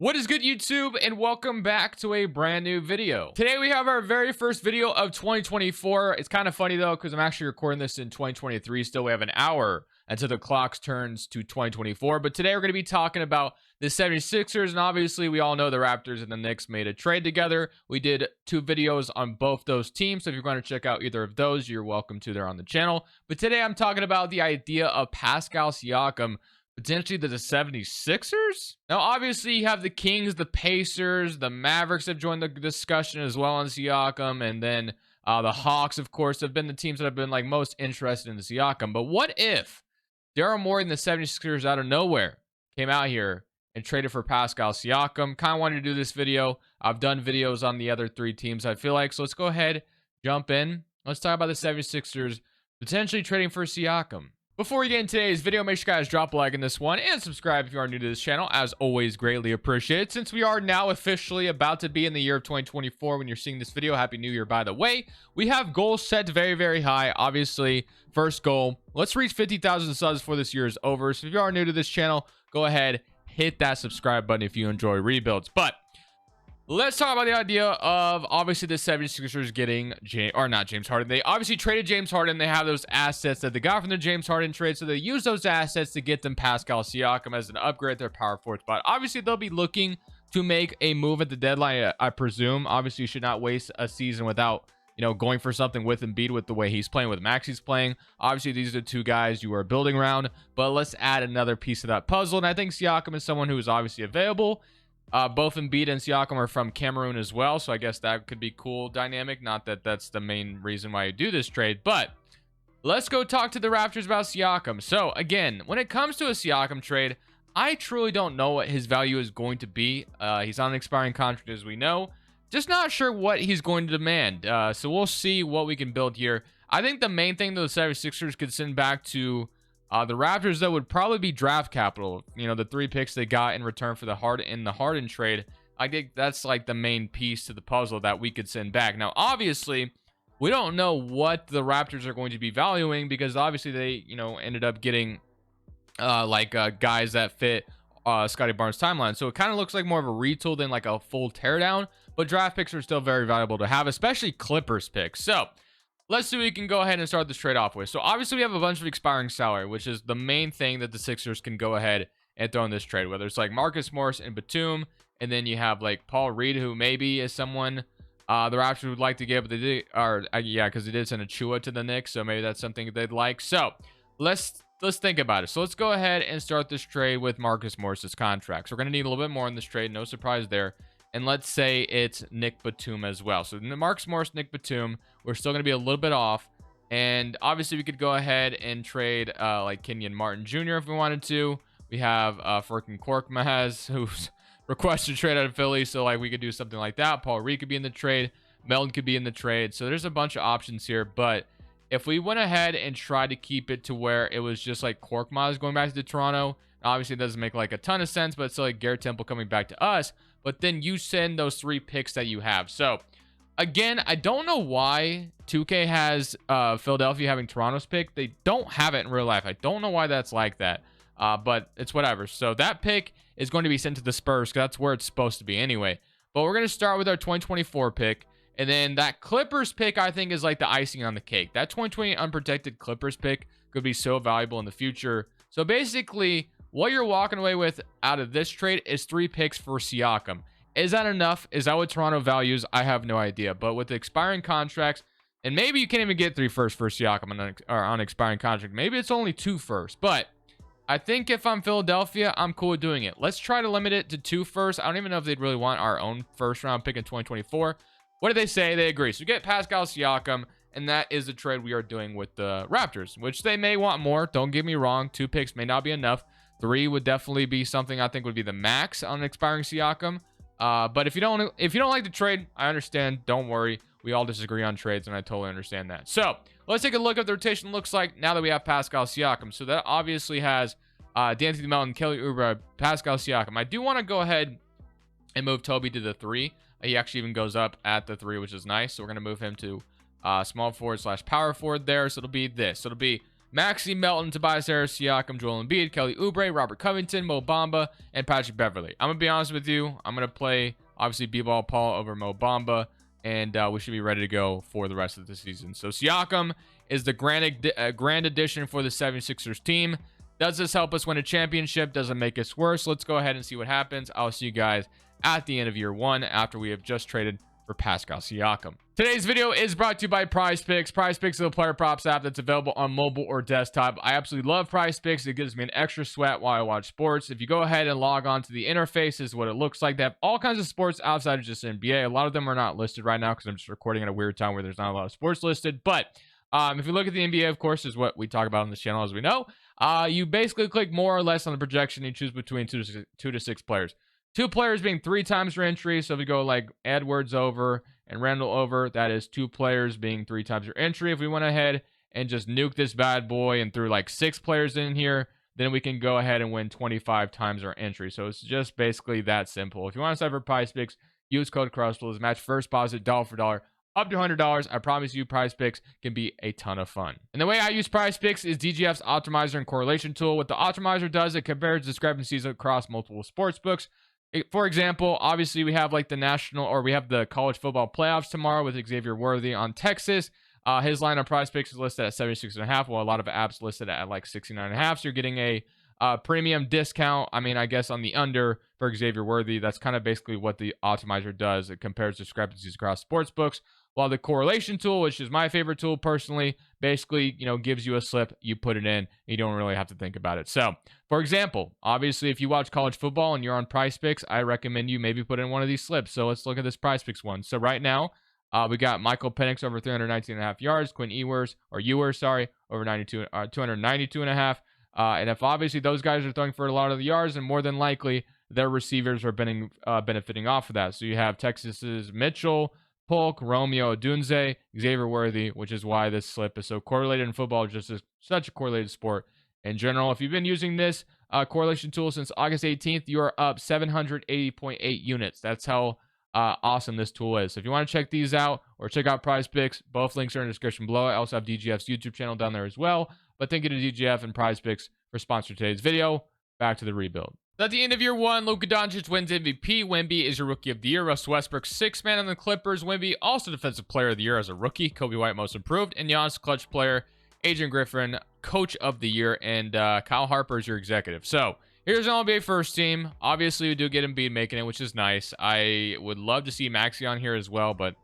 What is good, YouTube, and welcome back to a brand new video. Today we have our very first video of 2024. It's kind of funny though, because I'm actually recording this in 2023 still. We have an hour until the clock turns to 2024, but today we're going to be talking about the 76ers, and obviously we all know the Raptors and the Knicks made a trade together. We did 2 videos on both those teams, so if you're going to check out either of those, you're welcome to there on the channel. But today I'm talking about the idea of Pascal Siakam potentially to the 76ers. Now, obviously, you have the Kings, the Pacers, the Mavericks have joined the discussion as well on Siakam, and then the Hawks, of course, have been the teams that have been like most interested in the Siakam. But what if Daryl Morey and the 76ers out of nowhere came out here and traded for Pascal Siakam? Kind of wanted to do this video. I've done videos on the other 3 teams, I feel like. So let's go ahead, jump in. Let's talk about the 76ers potentially trading for Siakam. Before we get into today's video, make sure you guys drop a like in this one and subscribe if you are new to this channel. As always, greatly appreciated. Since we are now officially about to be in the year of 2024 when you're seeing this video, Happy New Year, by the way. We have goals set very, very high. Obviously, first goal, let's reach 50,000 subs before this year is over. So if you are new to this channel, go ahead, hit that subscribe button if you enjoy rebuilds. But let's talk about the idea of obviously the 76ers getting James Harden. They obviously traded James Harden. They have those assets that they got from the James Harden trade. So they use those assets to get them Pascal Siakam as an upgrade at their power forward spot. Obviously, they'll be looking to make a move at the deadline, I presume. Obviously, you should not waste a season without, going for something with Embiid with the way he's playing, with Maxi's playing. Obviously, these are 2 guys you are building around. But let's add another piece of that puzzle. And I think Siakam is someone who is obviously available. Both Embiid and Siakam are from Cameroon as well, so I guess that could be cool dynamic. Not that that's the main reason why you do this trade, but let's go talk to the Raptors about Siakam. So again, when it comes to a Siakam trade, I truly don't know what his value is going to be. He's on an expiring contract, as we know. Just not sure what he's going to demand. So we'll see what we can build here. I think the main thing those 76ers could send back to the Raptors, that would probably be draft capital. The 3 picks they got in return for the Harden trade. I think that's like the main piece to the puzzle that we could send back. Now, obviously, we don't know what the Raptors are going to be valuing, because obviously they, ended up getting guys that fit Scottie Barnes' timeline. So it kind of looks like more of a retool than like a full teardown. But draft picks are still very valuable to have, especially Clippers picks. So let's see what we can go ahead and start this trade off with. So obviously we have a bunch of expiring salary, which is the main thing that the Sixers can go ahead and throw in this trade, whether it's like Marcus Morris and Batum, and then you have like Paul Reed, who maybe is someone the Raptors would like to get, but they did, because they did send Achua to the Knicks, so maybe that's something they'd like. So let's think about it. So let's go ahead and start this trade with Marcus Morris's contract. So we're going to need a little bit more in this trade, no surprise there. And let's say it's Nick Batum as well. So Marcus Morris, Nick Batum, we're still going to be a little bit off. And obviously we could go ahead and trade like Kenyon Martin Jr. if we wanted to. We have freaking Korkmaz, who's requested trade out of Philly. So like we could do something like that. Paul Reed could be in the trade. Melton could be in the trade. So there's a bunch of options here. But if we went ahead and tried to keep it to where it was just like Korkmaz going back to Toronto, obviously it doesn't make like a ton of sense, but it's still like Garrett Temple coming back to us. But then you send those 3 picks that you have. So again, I don't know why 2K has Philadelphia having Toronto's pick. They don't have it in real life. I don't know why that's like that, but it's whatever. So that pick is going to be sent to the Spurs, because that's where it's supposed to be anyway. But we're going to start with our 2024 pick. And then that Clippers pick, I think, is like the icing on the cake. That 2020 unprotected Clippers pick could be so valuable in the future. So basically, what you're walking away with out of this trade is 3 picks for Siakam. Is that enough? Is that what Toronto values? I have no idea. But with the expiring contracts, and maybe you can't even get 3 firsts for Siakam on expiring contract. Maybe it's only 2 firsts. But I think if I'm Philadelphia, I'm cool with doing it. Let's try to limit it to 2 firsts. I don't even know if they'd really want our own first round pick in 2024. What did they say? They agree. So we get Pascal Siakam, and that is the trade we are doing with the Raptors, which they may want more. Don't get me wrong. 2 picks may not be enough. 3 would definitely be something I think would be the max on expiring Siakam. But if you don't like the trade, I understand. Don't worry. We all disagree on trades, and I totally understand that. So let's take a look at what the rotation looks like now that we have Pascal Siakam. So that obviously has D'Anthony Melton, Kelly Oubre, Pascal Siakam. I do want to go ahead and move Toby to the 3. He actually even goes up at the 3, which is nice. So we're going to move him to small forward / power forward there. So it'll be this. So it'll be Maxey, Melton, Tobias Harris, Siakam, Joel Embiid, Kelly Oubre, Robert Covington, Mo Bamba, and Patrick Beverley. I'm going to be honest with you. I'm going to play, obviously, B-Ball Paul over Mo Bamba, and we should be ready to go for the rest of the season. So Siakam is the grand addition for the 76ers team. Does this help us win a championship? Does it make us worse? Let's go ahead and see what happens. I'll see you guys at the end of year one after we have just traded for Pascal Siakam. Today's video is brought to you by PrizePicks. PrizePicks is a player props app that's available on mobile or desktop. I absolutely love PrizePicks. It gives me an extra sweat while I watch sports. If you go ahead and log on to the interface, this is what it looks like. They have all kinds of sports outside of just NBA. A lot of them are not listed right now because I'm just recording at a weird time where there's not a lot of sports listed. But if you look at the NBA, of course, is what we talk about on this channel, as we know. You basically click more or less on the projection. You choose between two to six players. 2 players being 3 times your entry. So if we go like Edwards over and Randall over, that is 2 players being 3 times your entry. If we went ahead and just nuke this bad boy and threw like 6 players in here, then we can go ahead and win 25 times our entry. So it's just basically that simple. If you want to sign for PrizePicks, use code Crushables. Match first deposit dollar for dollar up to $100. I promise you, PrizePicks can be a ton of fun. And the way I use PrizePicks is DGF's optimizer and correlation tool. What the optimizer does, it compares discrepancies across multiple sports books. For example, obviously we have like the national, or we have the college football playoffs tomorrow with Xavier Worthy on Texas. His line on PrizePicks is listed at 76.5, while a lot of apps listed at like 69.5. So you're getting a premium discount. I mean, I guess on the under for Xavier Worthy. That's kind of basically what the optimizer does. It compares discrepancies across sports books. While the correlation tool, which is my favorite tool personally, basically, gives you a slip, you put it in, you don't really have to think about it. So, for example, obviously, if you watch college football and you're on PrizePicks, I recommend you maybe put in one of these slips. So let's look at this PrizePicks one. So right now, we got Michael Penix over 319.5 yards, Quinn Ewers, over 292.5. And if obviously those guys are throwing for a lot of the yards, and more than likely their receivers are benefiting off of that. So you have Texas's Mitchell, Polk, Romeo Odunze, Xavier Worthy, which is why this slip is so correlated in football. Just such a correlated sport in general. If you've been using this correlation tool since August 18th, you are up 780.8 units. That's how awesome this tool is. So if you want to check these out or check out PrizePicks, both links are in the description below. I also have DGF's YouTube channel down there as well. But thank you to DGF and PrizePicks for sponsoring today's video. Back to the rebuild. At the end of year one, Luka Doncic wins MVP. Wemby is your Rookie of the Year. Russell Westbrook, 6th man on the Clippers. Wemby, also Defensive Player of the Year as a rookie. Kobe White, Most Improved. And Giannis, Clutch Player. Adrian Griffin, Coach of the Year. And Kyle Harper is your Executive. So, here's an All-NBA first team. Obviously, we do get Embiid making it, which is nice. I would love to see Maxey on here as well, but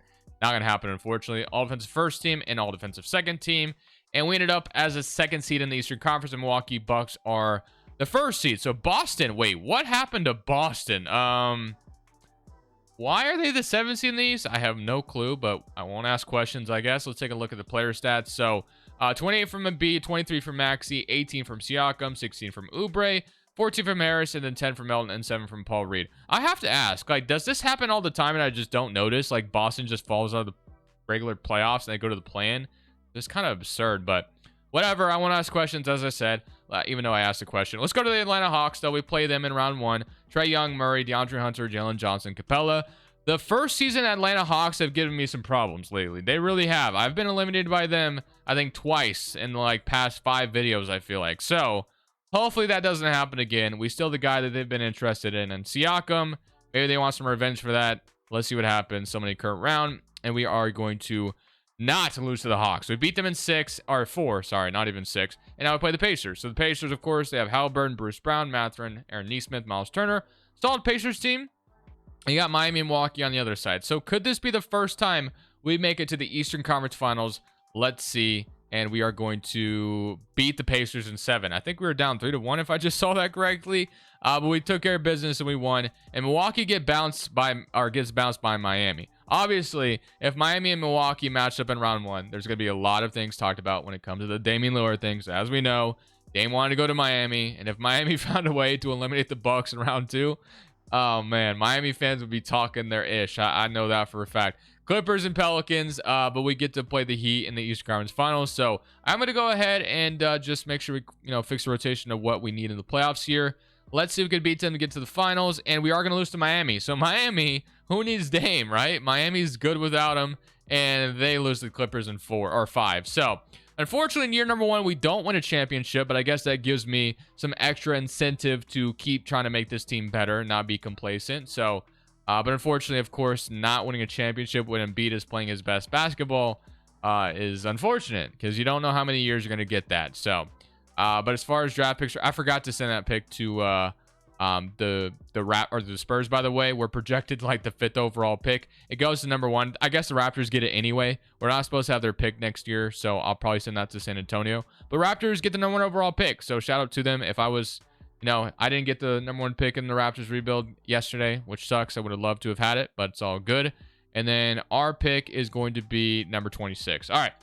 not going to happen, unfortunately. All-Defensive first team and All-Defensive second team. And we ended up as a 2nd seed in the Eastern Conference. The Milwaukee Bucks are the 1st seed. So Boston, wait, what happened to Boston? Why are they the 7th seed in the East? I have no clue, but I won't ask questions, I guess. Let's take a look at the player stats. So 28 from Embiid, 23 from Maxey, 18 from Siakam, 16 from Oubre, 14 from Harris, and then 10 from Melton, and 7 from Paul Reed. I have to ask, like, does this happen all the time and I just don't notice? Like, Boston just falls out of the regular playoffs and they go to the play-in? It's kind of absurd, but whatever. I want to ask questions, as I said, even though I asked a question. Let's go to the Atlanta Hawks, though. We play them in round 1. Trae Young, Murray, DeAndre Hunter, Jalen Johnson, Capella. The first season Atlanta Hawks have given me some problems lately. They really have. I've been eliminated by them, I think, twice in the past 5 videos, I feel like. So, hopefully that doesn't happen again. We still the guy that they've been interested in. And Siakam, maybe they want some revenge for that. Let's see what happens. So many current round. And we are going to not lose to the Hawks. We beat them in 4, sorry, not even 6. And now we play the Pacers. So the Pacers, of course, they have Halliburton, Bruce Brown, Mathurin, Aaron Nesmith, Miles Turner. Solid Pacers team. And you got Miami and Milwaukee on the other side. So could this be the first time we make it to the Eastern Conference Finals? Let's see. And we are going to beat the Pacers in 7. I think we were down 3-1 if I just saw that correctly. But we took care of business and we won. And Milwaukee gets bounced by Miami. Obviously, if Miami and Milwaukee matched up in round 1, there's going to be a lot of things talked about when it comes to the Damian Lillard things. As we know, Dame wanted to go to Miami, and if Miami found a way to eliminate the Bucks in round 2, oh man, Miami fans would be talking their ish. I know that for a fact. Clippers and Pelicans, but we get to play the Heat in the Eastern Conference Finals. So I'm going to go ahead and just make sure we fix the rotation of what we need in the playoffs here. Let's see if we can beat them to get to the finals, and we are going to lose to Miami. So Miami, who needs Dame, right? Miami's good without him, and they lose to the Clippers in 4 or 5. So Unfortunately, in year number 1, we don't win a championship, but I guess that gives me some extra incentive to keep trying to make this team better, not be complacent. So, but unfortunately, of course, not winning a championship when Embiid is playing his best basketball is unfortunate, because you don't know how many years you're going to get that. So, but as far as draft picks, I forgot to send that pick to the Spurs, by the way. We're projected like the 5th overall pick. It goes to number 1. I guess the Raptors get it anyway. We're not supposed to have their pick next year, so I'll probably send that to San Antonio. But Raptors get the number 1 overall pick, so shout out to them. If I was, I didn't get the number 1 pick in the Raptors rebuild yesterday, which sucks. I would have loved to have had it, but it's all good. And then our pick is going to be number 26. All right,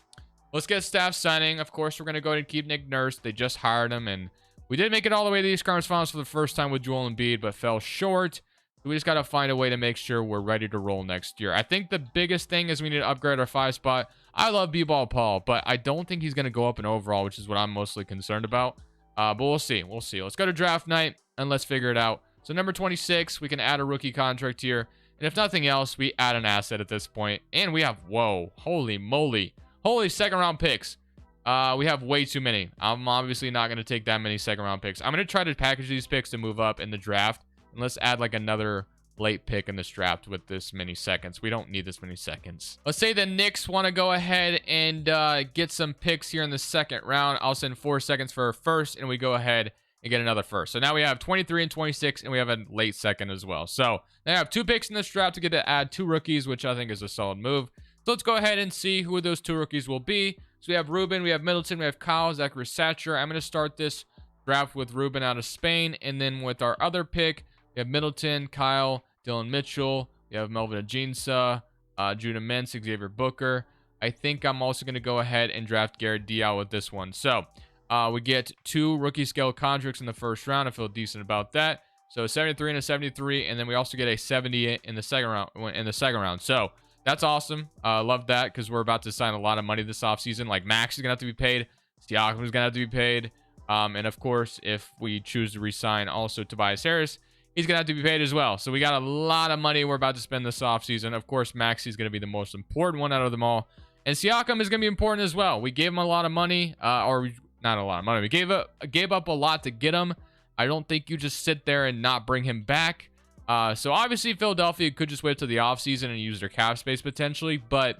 let's get staff signing. Of course, we're going to go ahead and keep Nick Nurse. They just hired him, and we did make it all the way to the East Conference Finals for the first time with Joel Embiid, but fell short. So we just got to find a way to make sure we're ready to roll next year. I think the biggest thing is we need to upgrade our 5 spot. I love B-Ball Paul, but I don't think he's going to go up in overall, which is what I'm mostly concerned about. But we'll see. We'll see. Let's go to draft night, and let's figure it out. So number 26, we can add a rookie contract here. And if nothing else, we add an asset at this point. And we have, whoa, holy moly. Holy second-round picks. We have way too many. I'm obviously not going to take that many second-round picks. I'm going to try to package these picks to move up in the draft. And let's add like another late pick in this draft with this many seconds. We don't need this many seconds. Let's say the Knicks want to go ahead and get some picks here in the second round. I'll send 4 seconds for a first, and we go ahead and get another first. So now we have 23 and 26, and we have a late second as well. So now I have 2 picks in this draft to get to add 2 rookies, which I think is a solid move. So let's go ahead and see who those 2 rookies will be. So we have Ruben, we have Middleton, we have Kyle, Zachary Satcher. I'm going to start this draft with Ruben out of Spain. And then with our other pick, we have Middleton, Kyle, Dylan Mitchell. We have Melvin Ajinça, Judah Mintz, Xavier Booker. I think I'm also going to go ahead and draft Garrett Diaw with this one. So we get 2 rookie scale contracts in the first round. I feel decent about that. So 73 and a 73. And then we also get a 70 in the second round. So that's awesome. Love that, because we're about to sign a lot of money this offseason. Like Max is going to have to be paid. Siakam is going to have to be paid. And of course, if we choose to re-sign also Tobias Harris, he's going to have to be paid as well. So we got a lot of money we're about to spend this offseason. Of course, Maxey is going to be the most important one out of them all. And Siakam is going to be important as well. We gave him a lot of money, or not a lot of money. We gave up a lot to get him. I don't think you just sit there and not bring him back. So obviously Philadelphia could just wait till the offseason and use their cap space potentially, but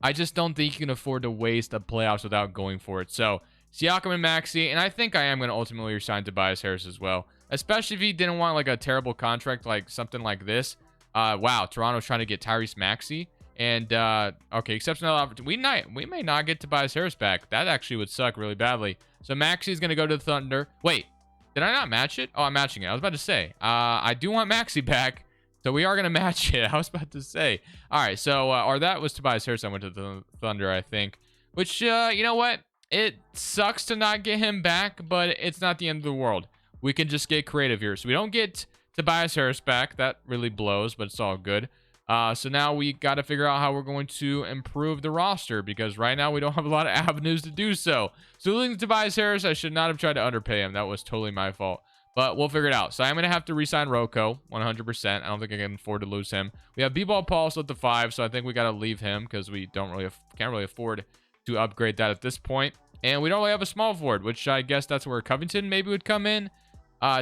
I just don't think you can afford to waste the playoffs without going for it. So Siakam and Maxey, and I think I am going to ultimately resign Tobias Harris as well, especially if he didn't want like a terrible contract like something like this. Wow, Toronto's trying to get Tyrese Maxey, and okay, exceptional opportunity. We may not get Tobias Harris back. That actually would suck really badly. So Maxey's going to go to the Thunder. Wait. Did I not match it? Oh, I'm matching it. I was about to say. I do want Maxey back, so we are going to match it. I was about to say. All right, so, or that was Tobias Harris. I went to the Thunder, I think. Which, you know what? It sucks to not get him back, but it's not the end of the world. We can just get creative here. So we don't get Tobias Harris back. That really blows, but it's all good. So now we got to figure out how we're going to improve the roster, because right now we don't have a lot of avenues to do so. So losing Tobias Harris, I should not have tried to underpay him. That was totally my fault. But we'll figure it out. So I'm going to have to re-sign Rocco 100%. I don't think I can afford to lose him. We have B-Ball Paul still at the 5, so I think we got to leave him because we can't really afford to upgrade that at this point. And we don't really have a small forward, which I guess that's where Covington maybe would come in.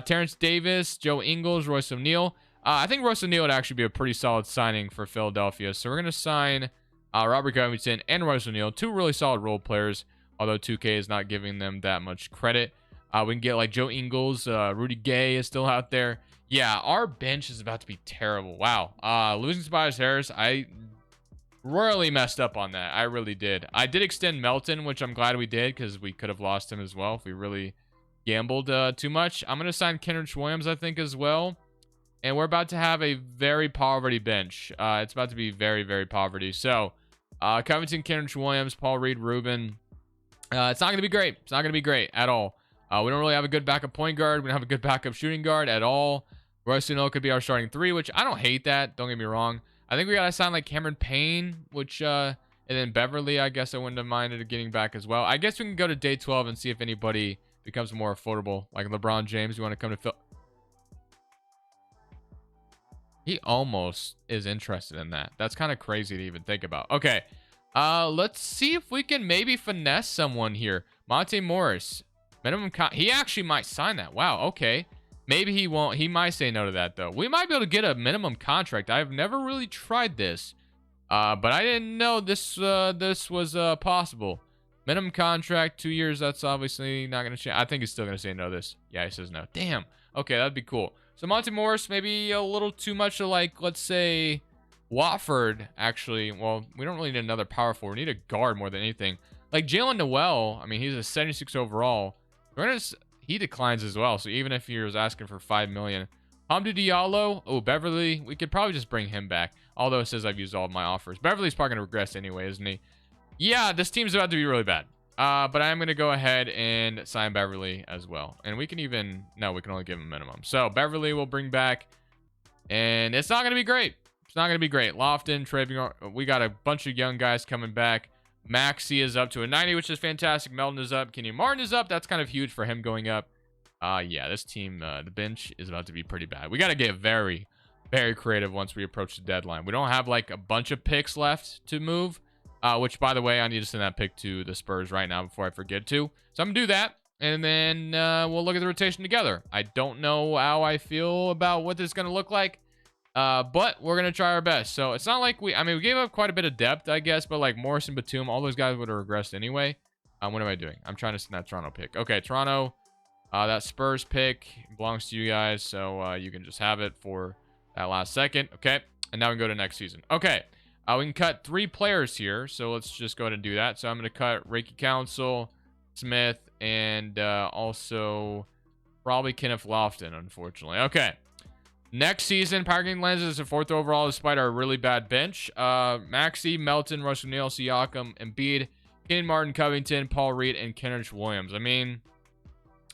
Terrence Davis, Joe Ingles, Royce O'Neal. I think Royce O'Neal would actually be a pretty solid signing for Philadelphia. So we're going to sign Robert Covington and Royce O'Neal, 2 really solid role players, although 2K is not giving them that much credit. We can get like Joe Ingles, Rudy Gay is still out there. Yeah, our bench is about to be terrible. Wow. Losing Tobias Harris, I royally messed up on that. I really did. I did extend Melton, which I'm glad we did, because we could have lost him as well if we really gambled too much. I'm going to sign Kenrich Williams, I think, as well. And we're about to have a very poverty bench. It's about to be very, very poverty. So, Covington, Kenrich Williams, Paul Reed, Ruben. It's not going to be great. It's not going to be great at all. We don't really have a good backup point guard. We don't have a good backup shooting guard at all. Royce O'Neal could be our starting 3, which I don't hate that. Don't get me wrong. I think we got to sign like Cameron Payne, which, and then Beverly, I guess I wouldn't have minded getting back as well. I guess we can go to day 12 and see if anybody becomes more affordable. Like LeBron James, you want to come to Phil. He almost is interested in that. That's kind of crazy to even think about. Okay. Let's see if we can maybe finesse someone here. Monte Morris, he actually might sign that. Wow, okay. Maybe he won't. He might say no to that, though. We might be able to get a minimum contract. I've never really tried this, but I didn't know this was possible. Minimum contract, 2 years. That's obviously not going to change. I think he's still going to say no to this. Yeah, he says no. Damn. Okay, that'd be cool. So Monte Morris, maybe a little too much of, like, let's say Watford, actually. Well, we don't really need another power forward. We need a guard more than anything. Like Jalen Noel, I mean, he's a 76 overall. He declines as well. So even if he was asking for $5 million. Hamdou Diallo. Oh, Beverly. We could probably just bring him back. Although it says I've used all of my offers. Beverly's probably going to regress anyway, isn't he? Yeah, this team's about to be really bad. But I'm going to go ahead and sign Beverly as well. And we can even... No, we can only give him minimum. So Beverly will bring back. And it's not going to be great. It's not going to be great. Lofton, Trevion. We got a bunch of young guys coming back. Maxey is up to a 90, which is fantastic. Melton is up. Kenyon Martin is up. That's kind of huge for him going up. Yeah, this team, the bench is about to be pretty bad. We got to get very, very creative once we approach the deadline. We don't have like a bunch of picks left to move, which, by the way, I need to send that pick to the Spurs right now before I forget to. So I'm going to do that, and then we'll look at the rotation together. I don't know how I feel about what this is going to look like. But we're going to try our best. So it's not like we gave up quite a bit of depth, I guess, but like Morrison, Batum, all those guys would have regressed anyway. What am I doing? I'm trying to send that Toronto pick. Okay, Toronto, that Spurs pick belongs to you guys. So, you can just have it for that last second. Okay. And now we can go to next season. Okay. We can cut 3 players here. So let's just go ahead and do that. So I'm going to cut Reiki Council, Smith, and, also probably Kenneth Lofton, unfortunately. Okay. Next season, Power Game lands as a 4th overall despite our really bad bench. Maxey, Melton, Russ O'Neal, Siakam, Embiid, Kenyon Martin, Covington, Paul Reed, and Kenrich Williams. I mean,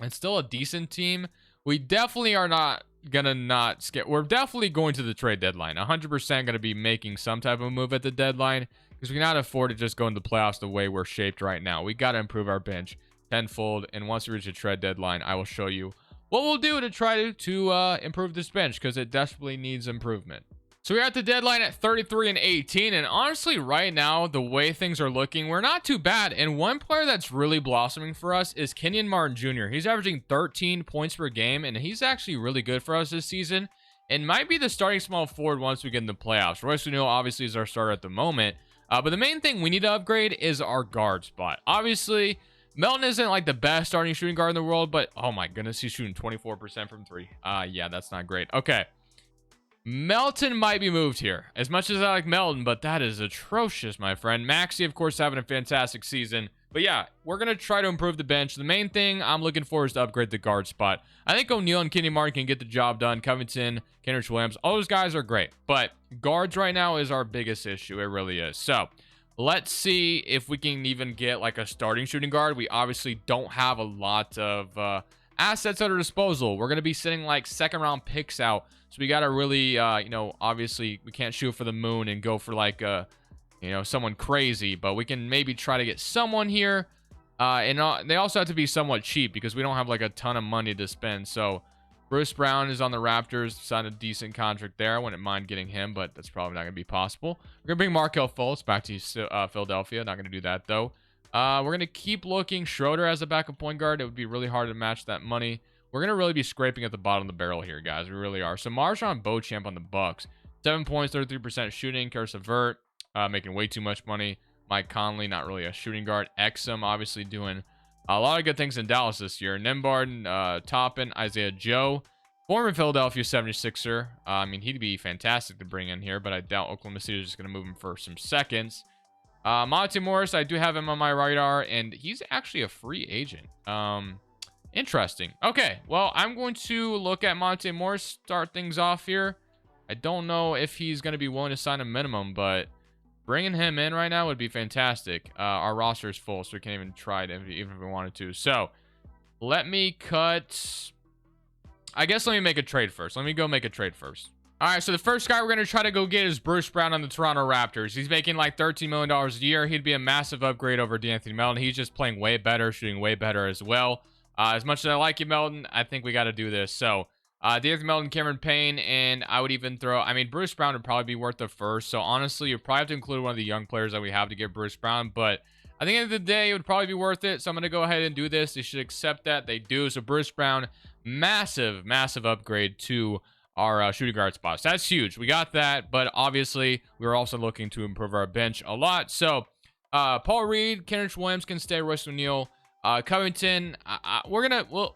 it's still a decent team. We definitely are not going to not skip. We're definitely going to the trade deadline. 100% going to be making some type of move at the deadline because we cannot afford to just go into the playoffs the way we're shaped right now. We got to improve our bench tenfold, and once we reach the trade deadline, I will show you what we'll do to try to improve this bench because it desperately needs improvement. So we're at the deadline at 33-18, and honestly, right now, the way things are looking, we're not too bad. And one player that's really blossoming for us is Kenyon Martin Jr. He's averaging 13 points per game, and he's actually really good for us this season and might be the starting small forward once we get in the playoffs. Royce O'Neal obviously is our starter at the moment, but the main thing we need to upgrade is our guard spot. Obviously, Melton isn't like the best starting shooting guard in the world, but oh my goodness, he's shooting 24% from 3. Yeah, that's not great. Okay. Melton might be moved here. As much as I like Melton, but that is atrocious, my friend. Maxey, of course, having a fantastic season. But yeah, we're going to try to improve the bench. The main thing I'm looking for is to upgrade the guard spot. I think O'Neal and Kenyon Martin can get the job done. Covington, Kenrich Williams, all those guys are great. But guards right now is our biggest issue. It really is. So let's see if we can even get like a starting shooting guard. We obviously don't have a lot of assets at our disposal. We're going to be sitting like 2nd round picks out. So we got to really, obviously we can't shoot for the moon and go for like, someone crazy. But we can maybe try to get someone here. And they also have to be somewhat cheap because we don't have like a ton of money to spend. So Bruce Brown is on the Raptors, signed a decent contract there. I wouldn't mind getting him, but that's probably not going to be possible. We're going to bring Markelle Fultz back to Philadelphia. Not going to do that, though. We're going to keep looking. Schroeder as a backup point guard. It would be really hard to match that money. We're going to really be scraping at the bottom of the barrel here, guys. We really are. So Marjon Beauchamp on the Bucks. 7 points, 33% shooting. Karis LeVert, making way too much money. Mike Conley, not really a shooting guard. Exum, obviously doing a lot of good things in Dallas this year. Nembhard, Toppin, Isaiah Joe, former Philadelphia 76er. I mean, he'd be fantastic to bring in here, but I doubt Oklahoma City is just going to move him for some seconds. Monte Morris, I do have him on my radar, and he's actually a free agent. Interesting. Okay, well, I'm going to look at Monte Morris, start things off here. I don't know if he's going to be willing to sign a minimum, but bringing him in right now would be fantastic. Our roster is full, so we can't even try it even if we wanted to. So let me cut. I guess let me make a trade first. Let me go make a trade first. All right, so the first guy we're going to try to go get is Bruce Brown on the Toronto Raptors. He's making like $13 million a year. He'd be a massive upgrade over D'Anthony Melton. He's just playing way better, shooting way better as well. As much as I like you, Melton, I think we got to do this. So David Melton, Cameron Payne, and I would even throw, I mean, Bruce Brown would probably be worth the first. So honestly, you probably have to include one of the young players that we have to get Bruce Brown. But I think at the end of the day, it would probably be worth it. So I'm going to go ahead and do this. They should accept that. They do. So Bruce Brown, massive, massive upgrade to our shooting guard spots. That's huge. We got that. But obviously, we're also looking to improve our bench a lot. So Paul Reed, Kenrich Williams can stay. Royce O'Neal. Covington,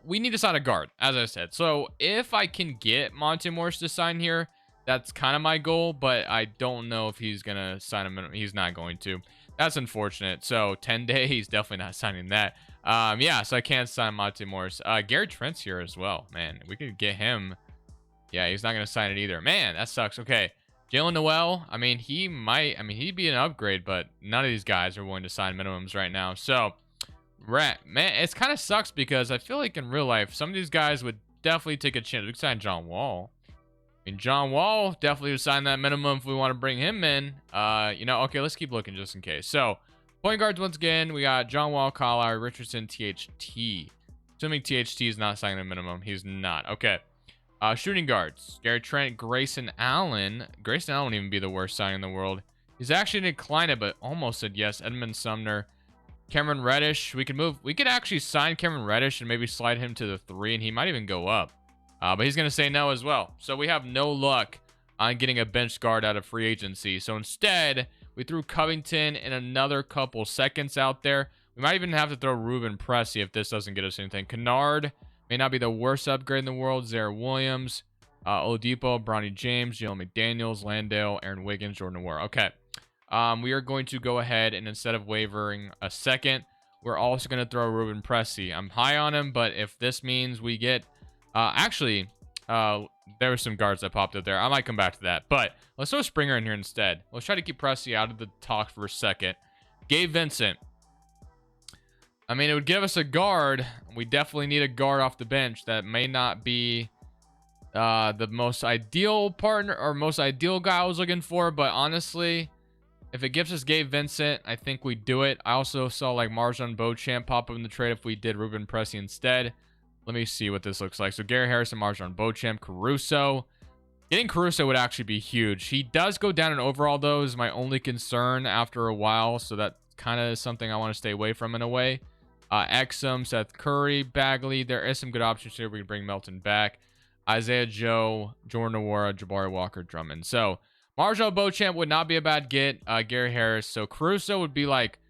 we need to sign a guard, as I said. So if I can get Monte Morris to sign here, that's kind of my goal, but I don't know if he's going to sign him. He's not going to. That's unfortunate. So 10-day, he's definitely not signing that. Yeah, so I can't sign Monte Morris. Gary Trent's here as well. Man, we could get him. Yeah, he's not going to sign it either. Man, that sucks. Okay. Jalen Noel, I mean, he'd be an upgrade, but none of these guys are willing to sign minimums right now. So, man, it kind of sucks because I feel like in real life, some of these guys would definitely take a chance. We could sign John Wall. I mean, John Wall definitely would sign that minimum if we want to bring him in. Okay, let's keep looking just in case. So, point guards once again, we got John Wall, Kyle Lowry, Richardson, THT. Assuming THT is not signing a minimum. He's not. Okay. Shooting guards, Gary Trent, Grayson Allen. Grayson Allen wouldn't even be the worst signing in the world. He's actually declined it, but almost said yes. Edmund Sumner. Cameron Reddish, we could actually sign Cameron Reddish and maybe slide him to the 3, and he might even go up. But he's going to say no as well. So we have no luck on getting a bench guard out of free agency. So instead, we threw Covington and another couple seconds out there. We might even have to throw Ruben Pressey if this doesn't get us anything. Kennard may not be the worst upgrade in the world. Zaire Williams, Oladipo, Bronny James, Jalen McDaniels, Landale, Aaron Wiggins, Jordan Nwora. Okay. We are going to go ahead and instead of wavering a second, we're also going to throw Ruben Pressey. I'm high on him, but if this means we get... there were some guards that popped up there. I might come back to that, but let's throw Springer in here instead. Let's try to keep Pressey out of the talk for a second. Gabe Vincent. I mean, it would give us a guard. We definitely need a guard off the bench. That may not be the most ideal partner or most ideal guy I was looking for, but honestly... if it gives us Gabe Vincent, I think we do it. I also saw like Marjon Beauchamp pop up in the trade if we did Ruben Pressey instead. Let me see what this looks like. So Gary Harrison, Marjon Beauchamp, Caruso. Getting Caruso would actually be huge. He does go down in overall though, is my only concern after a while. So that kind of is something I want to stay away from in a way. Exum, Seth Curry, Bagley. There is some good options here. We can bring Melton back. Isaiah Joe, Jordan Nwora, Jabari Walker, Drummond. So Marjon Beauchamp would not be a bad get. Gary Harris. So Caruso would be like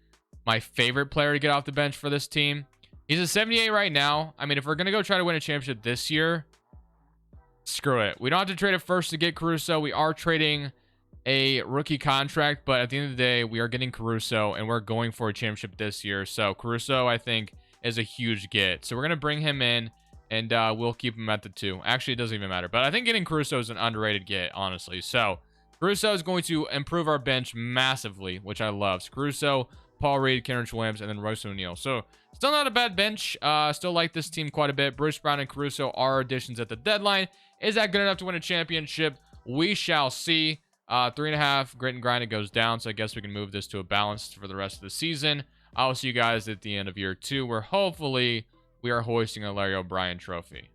my favorite player to get off the bench for this team. He's a 78 right now. I mean, if we're going to go try to win a championship this year, screw it. We don't have to trade it first to get Caruso. We are trading a rookie contract, but at the end of the day, we are getting Caruso, and we're going for a championship this year. So Caruso, I think, is a huge get. So we're going to bring him in, and we'll keep him at the 2. Actually, it doesn't even matter. But I think getting Caruso is an underrated get, honestly. So Caruso is going to improve our bench massively, which I love. So Caruso, Paul Reed, Kenrich Williams, and then Royce O'Neal. So still not a bad bench. Still like this team quite a bit. Bruce Brown and Caruso are additions at the deadline. Is that good enough to win a championship? We shall see. 3.5, grit and grind, it goes down. So I guess we can move this to a balance for the rest of the season. I will see you guys at the end of year 2, where hopefully we are hoisting a Larry O'Brien trophy.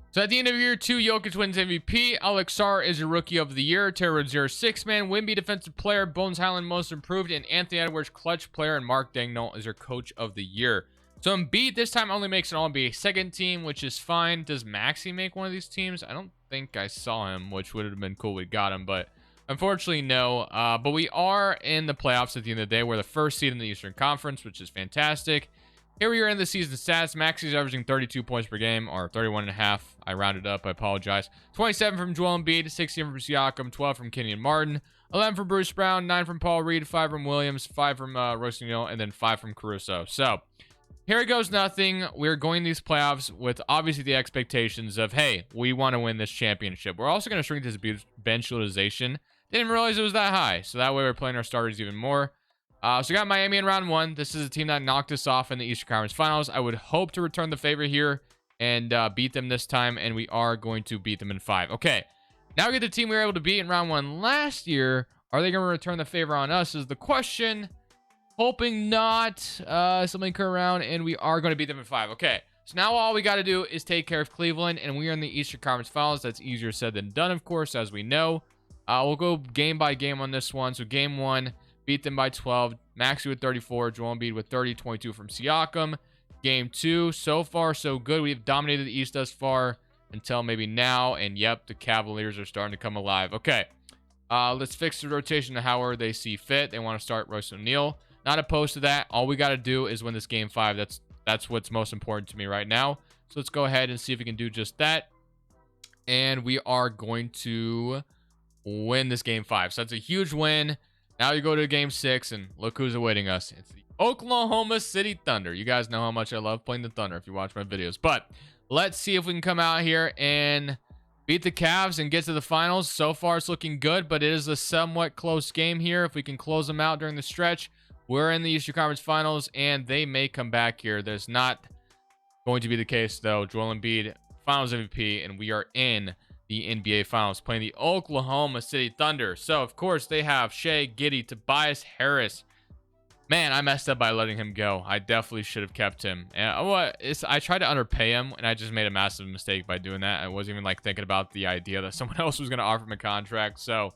So at the end of year 2, Jokic wins MVP. Alex Sarr is your rookie of the year. Terry Rozier, 6-man. Wemby, defensive player. Bones Highland, most improved. And Anthony Edwards, clutch player. And Mark Daigneault is your coach of the year. So Embiid this time only makes an All-NBA second team, which is fine. Does Maxey make one of these teams? I don't think I saw him, which would have been cool. We got him, but unfortunately, no. But we are in the playoffs at the end of the day. We're the first seed in the Eastern Conference, which is fantastic. Here we are in the season stats. Maxey's averaging 32 points per game, or 31.5. I rounded up. I apologize. 27 from Joel Embiid, 16 from Siakam, 12 from Kenyon Martin, 11 from Bruce Brown, 9 from Paul Reed, 5 from Williams, 5 from Royce O'Neal, and then 5 from Caruso. So here goes nothing. We're going these playoffs with obviously the expectations of, hey, we want to win this championship. We're also going to shrink this bench utilization. Didn't realize it was that high. So that way we're playing our starters even more. So we got Miami in round 1. This is a team that knocked us off in the Eastern Conference Finals. I would hope to return the favor here and beat them this time. And we are going to beat them in 5. Okay. Now we get the team we were able to beat in round 1 last year. Are they going to return the favor on us is the question. Hoping not. Something come around and we are going to beat them in 5. Okay. So now all we got to do is take care of Cleveland, and we are in the Eastern Conference Finals. That's easier said than done, of course, as we know. We'll go game by game on this one. So game 1, beat them by 12. Maxey with 34, Joel Embiid with 30, 22 from Siakam. Game 2, so far so good. We've dominated the East thus far until maybe now, and yep, the Cavaliers are starting to come alive. Okay, let's fix the rotation to however they see fit. They want to start Royce O'Neal. Not opposed to that. All we got to do is win this game 5. That's what's most important to me right now. So let's go ahead and see if we can do just that. And we are going to win this game 5. So that's a huge win. Now you go to game 6, and look who's awaiting us. It's the Oklahoma City Thunder. You guys know how much I love playing the Thunder if you watch my videos. But let's see if we can come out here and beat the Cavs and get to the finals. So far, it's looking good, but it is a somewhat close game here. If we can close them out during the stretch, we're in the Eastern Conference Finals, and they may come back here. There's not going to be the case, though. Joel Embiid, Finals MVP, and we are in the NBA Finals playing the Oklahoma City Thunder. So, of course, they have Shea, Giddey, Tobias Harris. Man, I messed up by letting him go. I definitely should have kept him. And I tried to underpay him, and I just made a massive mistake by doing that. I wasn't even like thinking about the idea that someone else was going to offer him a contract. So,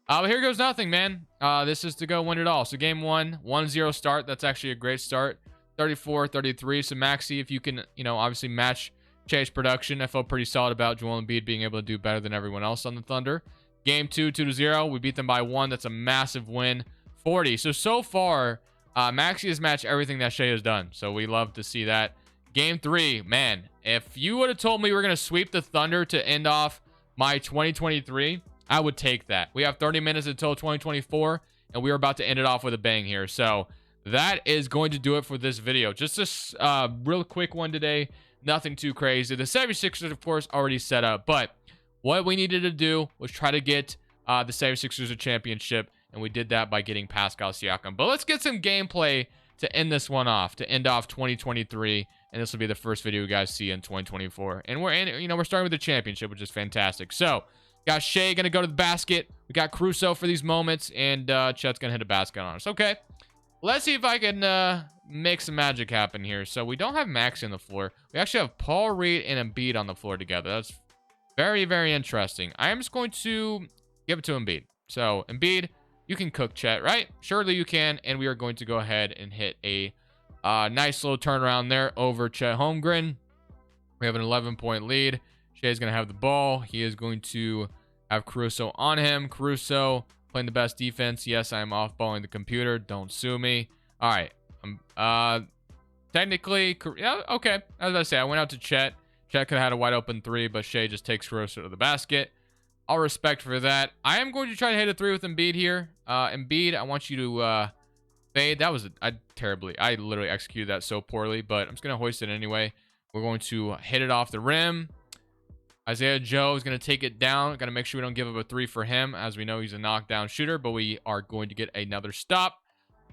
but here goes nothing, man. This is to go win it all. So, game 1, 1-0 start. That's actually a great start. 34-33. So, Maxey, if you can, obviously match Chase production, I felt pretty solid about Joel Embiid being able to do better than everyone else on the Thunder. Game 2, 2-0. We beat them by 1. That's a massive win. 40. So far, Maxey has matched everything that Shea has done. So we love to see that. Game 3, man, if you would have told me we were going to sweep the Thunder to end off my 2023, I would take that. We have 30 minutes until 2024, and we are about to end it off with a bang here. So that is going to do it for this video. Just a real quick one today. Nothing too crazy. The 76ers, of course, already set up. But what we needed to do was try to get the 76ers a championship. And we did that by getting Pascal Siakam. But let's get some gameplay to end this one off. To end off 2023. And this will be the first video you guys see in 2024. And we're starting with the championship, which is fantastic. So, got Shea going to go to the basket. We got Caruso for these moments. And Chet's going to hit a basket on us. Okay. Let's see if I can make some magic happen here. So we don't have Max on the floor. We actually have Paul Reed and Embiid on the floor together. That's very, very interesting. I am just going to give it to Embiid. So Embiid, you can cook Chet, right? Surely you can. And we are going to go ahead and hit a nice little turnaround there over Chet Holmgren. We have an 11-point lead. Shea's going to have the ball. He is going to have Caruso on him. Caruso playing the best defense. Yes, I am off-balling the computer. Don't sue me. All right. Technically, yeah, okay. As I say, I went out to Chet. Chet could have had a wide open 3, but Shea just takes Caruso to the basket. All respect for that. I am going to try to hit a 3 with Embiid here. Embiid, I want you to fade. That was I literally executed that so poorly, but I'm just going to hoist it anyway. We're going to hit it off the rim. Isaiah Joe is going to take it down. Got to make sure we don't give up a 3 for him. As we know, he's a knockdown shooter, but we are going to get another stop.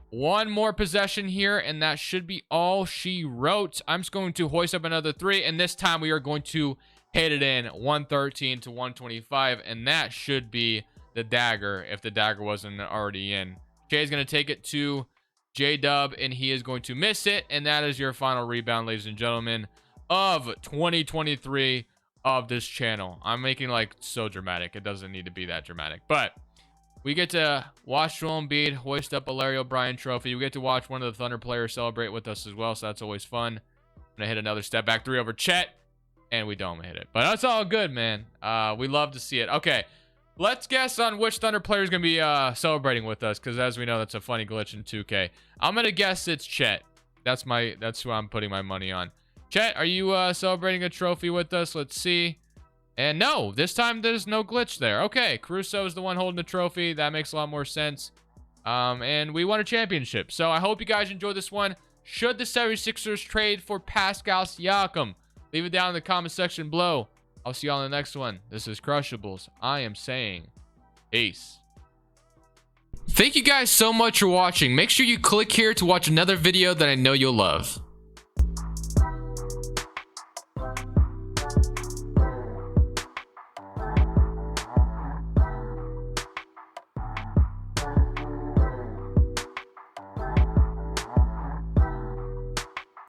One more possession here, and that should be all she wrote. I'm just going to hoist up another 3, and this time we are going to hit it in 113 to 125, and that should be the dagger if the dagger wasn't already in. Jay's going to take it to J-Dub, and he is going to miss it, and that is your final rebound, ladies and gentlemen, of 2023 of this channel. I'm making like so dramatic. It doesn't need to be that dramatic, but we get to watch Joel Embiid hoist up a Larry O'Brien trophy. We get to watch one of the Thunder players celebrate with us as well, so that's always fun. I'm gonna hit another step back 3 over Chet, and we don't hit it, but that's all good, man. We love to see it. Okay, let's guess on which Thunder player is gonna be celebrating with us, because as we know, that's a funny glitch in 2K. I'm gonna guess it's Chet. That's who I'm putting my money on. Chet, are you celebrating a trophy with us? Let's see. And no, this time there's no glitch there. Okay, Caruso is the one holding the trophy. That makes a lot more sense. And we won a championship. So I hope you guys enjoyed this one. Should the 76ers trade for Pascal Siakam? Leave it down in the comment section below. I'll see you on the next one. This is Crushables. I am saying peace. Thank you guys so much for watching. Make sure you click here to watch another video that I know you'll love.